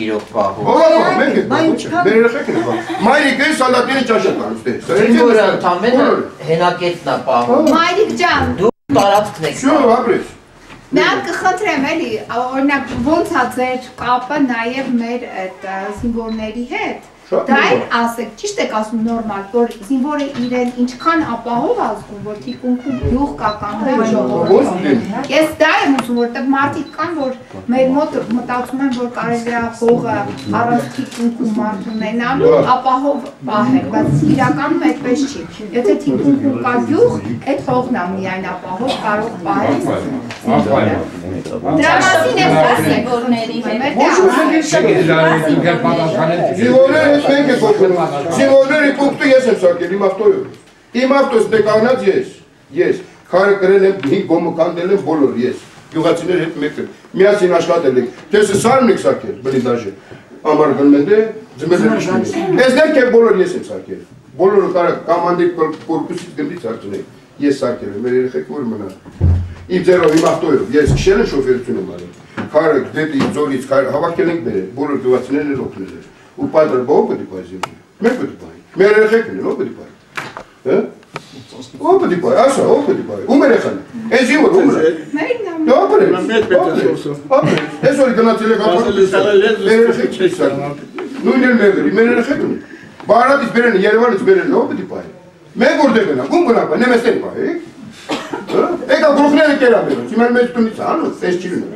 իրոք պահում։ Ո՞վ մենք ենք պահում։ Մեր երեխեքն են պահում։ Մայրիկը սալատների ճաշակ տալուց դե։ Զինվորը ընդամենը հենակետն է պահում։ Մայրիկ ջան, Դու տարածքն եք։ Շո ապրես։ Նրան կխնդրեմ էլի, օրինակ ոնց է ձեր կապը նաև մեր այդ զինվորների հետ։ Դա այն ասեք, ճիշտ եք ասում նորմալ, որ զինվորը իրեն ինչքան ապահով ազգում, որ թիկունքում գյուղ կա կամ ժողովուրդ։ Ես դա եմ ուզում, որտեղ մարդիկ կան, որ մեր մոտ մտածում են, որ կարելի է հողը առանց թիկունքում մարդ ունենալու ապահով պահել, բայց իրականում այդպես չի։ Եթե թիկունքում կա գյուղ, այդ հողն է միայն ապահով կարող պահել զինվորը։ Դրա մասին եմ ասում զինվորների մենք ենք օգնում։ Զինվորների պունկտը ես եմ սարքել իմ ավտոյով։ Իմ ավտոս դեկանած ես։ Քարը կրել եմ 5 գոմը կանդել եմ բոլոր ես։ Գյուղացիների հետ մեկը։ Միասին աշխատել ենք։ Դες սարն եք սարքել բլինդաժը։ Ամառ գնում են դե ձմերն իշտին։ Ես դեռ բոլոր ես եմ սարքել։ Բոլորը կարա կոմանդիր կորպուսից գնդից արցնեք։ Ես սարքել եմ, մեր երեխեք որ մնա։ Իմ ձերով իմ ավտոյով ես քշել եմ շոֆերություն եմ արել։ Քարը դեպի ձորից հավաքել ենք բերել, բոլոր գյուղացիներն էլ օգնել են։ Ու պատր բող պետք է բայզի։ Մենք պետք է բայ։ Մեր երեխեքն են, ո՞վ պետք է բայ։ Հա՞։ Ո՞վ պետք է բայ, ասա, ո՞վ պետք է բայ։ Ում երեխան։ Էս իմը, ում։ Մերն է։ Ապրես։ Ապրես։ Այսօր գնացել եք ապրես։ Մեր երեխեք չես սարքում։ Նույնն էլ մեր երեխեքն են։ Բարադից բերեն Երևանից բերեն, ո՞վ պետք է բայ։ Մենք որտեղ գնանք, ում գնանք, նեմեստեն բայ։ Եկա գլուխները կերա բերում, հիմա մեծ տունից անում, տես չի լինում։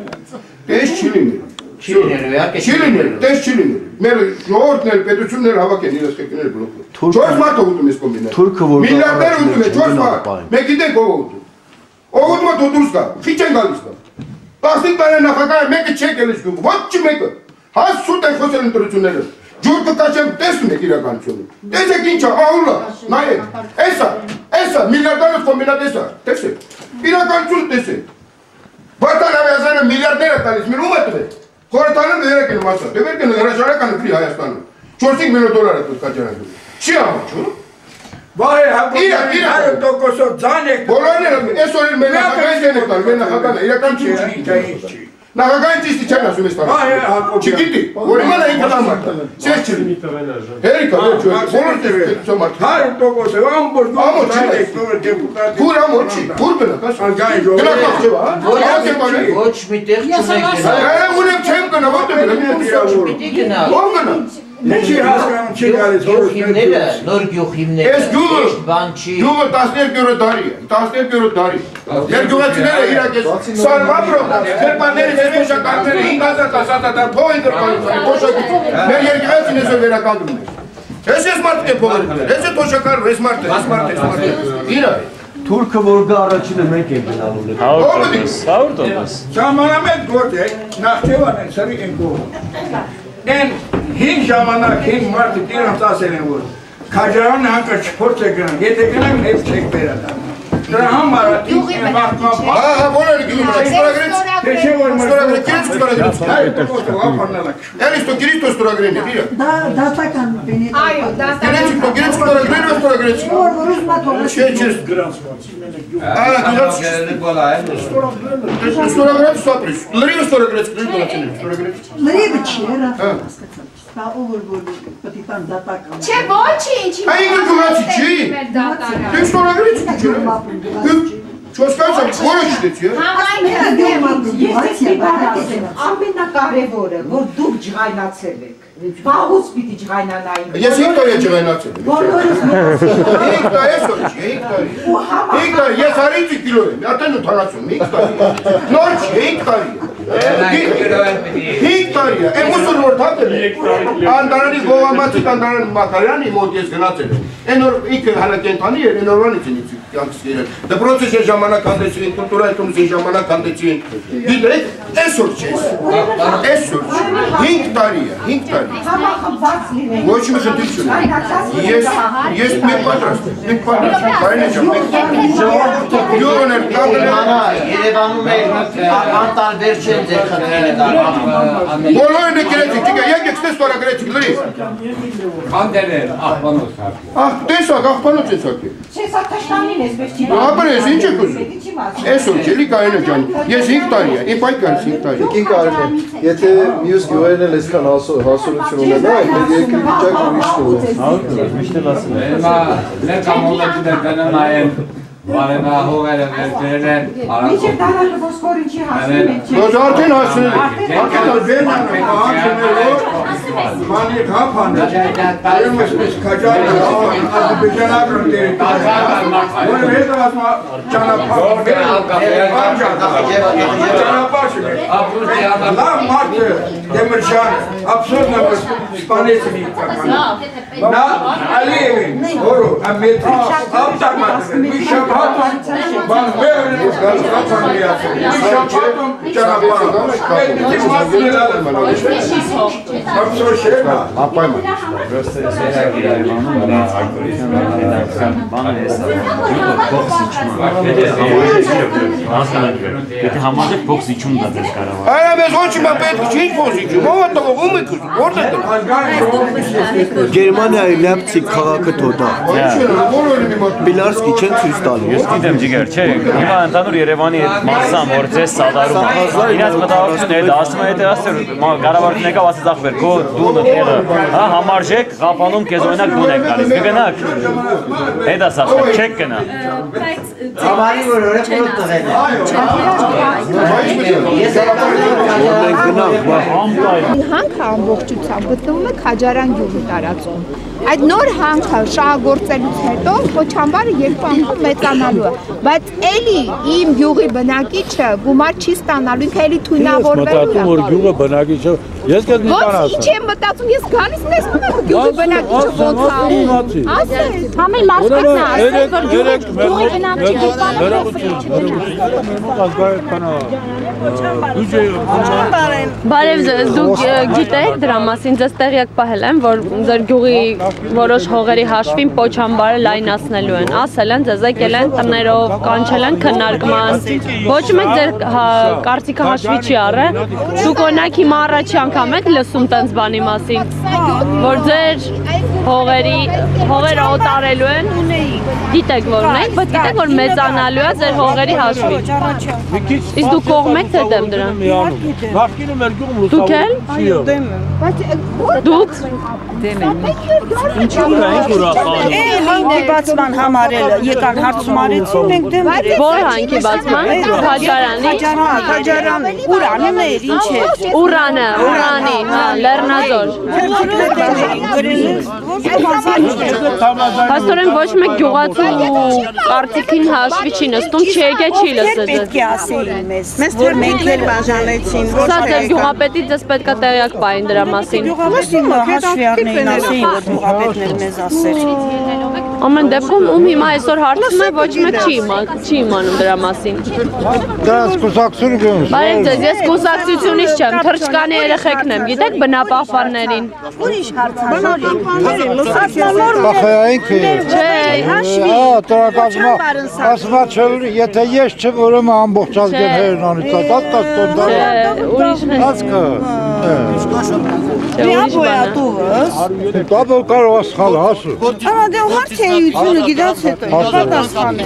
Տես չի լինում։ Չի լինելու, իհարկե չի լինելու, տես չի լինելու։ Մեր ժողովուրդն էլ պետությունն էլ հավաքեն իրենց քեկներ բլոկը։ 4 մարդ ուտում ես կոմբինատ։ Միլիարդներ ուտում է 4 մարդ։ Մենք գիտենք ով ուտում։ Ով ուտում է դու դուրս գա, քիչ են գալիս կա։ 15 տարի նախագահը մեկը չեք ելից գում, ոչ չի մեկը։ Հաս սուտ են խոսել ընտրությունները։ Ջուր կկաչեմ տեսնում եք իրականությունը։ Տեսեք ինչա, ահուլա, նայեք։ Էսա, միլիարդանոց կոմբինատ էսա, տեսեք։ Իրականություն տեսեք։ Վարդան Ավիազյանը միլիարդներ է տալիս, մեր ում է տվել։ Խորհրդանում դերեք են մասա, դեպեք են հրաժարական ուտի Հայաստանում, 4 միլիոն դոլար է կաճարանում, չի ամաչում։ Վայ, հագուր տոկոսով ձան եք։ Բոլորն են, այսօր էլ մեր նախագահին են տալ, մեր նախագահն է, իրական չի։ Նախագահին ճիշտի չեն ասում ես տալը։ Չգիտի, որ իմանա ինքը լամարդ է, չես չլի։ Հերիկա, բոլոր տևեցում մարդ։ 100% ամբորդ դեպուտատ։ Փուր ամոր չի, փուր գնաք, ասում։ Գնաք չէ, Ոչ մի տեղ չունեք գնալ։ Ունեմ չեմ գնա, որտեղ Պիտի գնալ։ ով գնա։ Ինչի հասկանում չի գալիս Գյուղիմները, նոր գյուղիմները։ Այս գյուղը, բան չի։ գյուղը 12-րդ դարի է, 12-րդ դարի։ Մեր գյուղացիները իրակես սարվապրով, քրպաններից այս փոշակարները 5000 փող են գրպանում, փոշակի։ Մեր երկրացին այսօր վերականգնում է։ Ես մարդիկ է փողը դրել, ես է փոշակարը, ես մարդ է։ Իրա է։ Թուրքը որ գա առաջինը մենք ենք գնալու լեկ։ 100%։ Ժամանամետ գործ է, նախջևան են սրի են գողը։ Են հին ժամանակ հին մարդը տիրանց ասել են որ քաջարան հանկար չփորձ է գնան, եթե գնան հետ չեք վերադառնա։ Դրա համար այն վախտման Հա, բոլորը գնում են, ստորագրեց։ թե չէ որ Ստորագրեց։ Էլի Քրիստոս ստորագրեն է, իրա։ Դա դատական բենի։ Այո, դատական։ Գրեց ստորագրեց։ Որ ուզում եք Չէ, ստորագրեց սապրից։ Լրիվ ստորագրեց, ստորագրեց։ լրիվ չի, հələ հասկացա։ Դա որ պետք է դատական։ Չէ, ոչինչ։ Այն գյուղացի չի։ Դատարան։ Դե ստորագրեց չէ։ Չոսկացա, որը չտեցի։ Ամենակարևորը, որ դուք ջղայնացել եք, վաղուց պիտի ջղայնանային։ Ես 5 տարի ջղայնացել եմ։ 5 տարի այսօր չի, 5 տարի։ 5 տարի, ես 50 կիլո եմ, արդեն 80, 5 տարի։ Նոր չի, 5 տարի։ 5 տարի է, այն ուսոր որ թատել է։ Անդարանի գողամացիկ, անդարանի մակարյանի մոտ ես գնացել եմ։ Այն որ ինքը հալա կենտանի էր, այն օրվանից ինձ կյանքս կերել։ Դպրոցից են ժամանակ հանդեցին, կուլտուրայի տունից են ժամանակ հանդեցին։ Գիտեք, այսօր չես։ Այսօր չի, 5 տարի է, 5 տարի։ Ոչ մի խնդիր չունի։ Ես մեկ պատրաստ եմ, մեկ պատրաստ եմ, բարին է ջան, մեկ պատրաստ եմ։ Երևանում անտարբեր չեն ձեր խնդրելը դա։ Բոլորը գրեցիք, ճիկա, եկեք ստես ստորագրեցիք լրի։ Անդերեր, աղբանոց հարկի։ Տեսակ, աղբանոց տեսակ է։ Չէ, սա թշնամին ես, բայց չի Ապր ես, ինչ եք ուզում։ Այսօր չելի Կարինա ջան, ես 5 տարի եմ, իմ պայքարս 5 տարի։ Եկին Կարինա, եթե մյուս գյուղերն էլ այսքան հասունություն ունենա, այդ երկրի վիճակը ուրիշ կլինի։ Մեր կամոլակիներ գնում այն բարենահողերը ներկերել են Մինչև դարակը ոսկորին չի հասնում է, չէ։ Դոզ արդեն հասնել եք։ Մանի հապան է, այում եսպես կաջարը, ազբեջանագրում դերի որ հետը ասմա ճանապար շուր լավ մարդ դեմրջան, ապսոզն է, որ սպանեցին իմ նա Ալիևին, որո, ամետրի, ապտարմատը, մի շապատում, բան վերն է, կապան միացել, մի շապատում ճանապարը, այդ միտիք մարդն էլ ալեմ, ապսոզ շերնա։ Ապայման։ Եթե համարժեք փող զիջում դա ձեզ կարող է։ Այո, մեզ ոչ իմ պետք չի փող զիջում, ո՞վ է տղով, ում եք ուզում, որտե՞ղ եք։ Գերմանիայի Լեյպցիգ քաղաքը թոթա։ Պիլարսկի չեն ցույց տալու։ Ես գիտեմ ջիգեր, չէ, հիմա ընդհանուր Երևանի այդ մասսան, որ ձեզ սադարում է, իրաց մտահոգությունն է դա, ասում է, եթե ասել կառավարությունն եկավ ասեց ախպեր, քո դունը տեղը, հա, համարժեք, Ղափանում քեզ օրինակ դուն եք գալիս, կգնաք։ Հետա սախտեք, չեք գնա։ Համարի որ օրը բոլոր տղեն Հանքը ամբողջությամբ գտնվում է Քաջարան գյուղի տարածքում։ Այդ նոր հանքը շահագործելուց հետո Խոչամբարը 2 անգամ մեծանալու է, բայց էլի իմ գյուղի բնակիչը գումար չի ստանալու, ինքը էլի թույնավորվելու է։ Որ գյուղը բնակիչը, ես կեզ մի բան ասեմ։ Ո՞նց եմ մտածում, ես գալիս տեսնում եմ գյուղի բնակիչը ոնց է։ Ասես, համել մասկացն է, ասես որ գյուղի բնակիչը Բարև ձեզ, դուք գիտեք դրա մասին, ձեզ տեղյակ պահել եմ, որ ձեր գյուղի որոշ հողերի հաշվին Պոչամբարը լայնացնելու են, ասել են, ձեզ եկել են տներով, կանչել են քննարկման, ոչ մեկ ձեր կարծիքը հաշվի չի առել, դուք օրինակ հիմա առաջի անգամ եք լսում տենց բանի մասին, որ ձեր հողերը օտարելու են, գիտեք որ ունեք, բայց գիտեք որ մեծանալու է ձեր հողերի հաշվին, իսկ դուք կողմ եք թե դեմ դրան, դուք էլ, դուք, Հանքի բացման համարելը եկան հարցում արեցին, մենք դեմ դրեցինք։ Որ հանքի բացման, Քաջարանի, Ուրանն էր, ինչ էր։ Ուրանի, Լեռնաձոր։ Հաստորեն ոչ մեկ գյուղացու կարծիքին հաշվի չի նստում, չի եկել չի լսել։ Պետք է ասեին մեզ, որ մենք էլ բաժանեցին։ Սա ձեր գյուղապետից ձեզ պետք է տեղյակ պահին դրա մասին։ Գյուղապետը հաշվի առնեին ասեին, որ գյուղապետն էլ մեզ ասեր։ Ամեն դեպքում ում հիմա այսօր հարցում է ոչ մեկ չի իմանում դրա մասին։ Դրանց կուսակցություն գնում։ Բարև ձեզ, ես կուսակցությունից չեմ, թռչկանի երեխեքն եմ, գիտեք բնապահպաններին։ Ուրիշ հարցանորի։ Բախայինք է։ Չէ, տրակազմա, ասմա չել, եթե ես չեմ, ուրեմն ամբողջ ազգերն անից, ուրիշ ասկը։ Միա բոյատուվս։ Դա կարող է սխալ ասու։ Անադեմ հարց էությունը գիտած հետո, պատասխան է։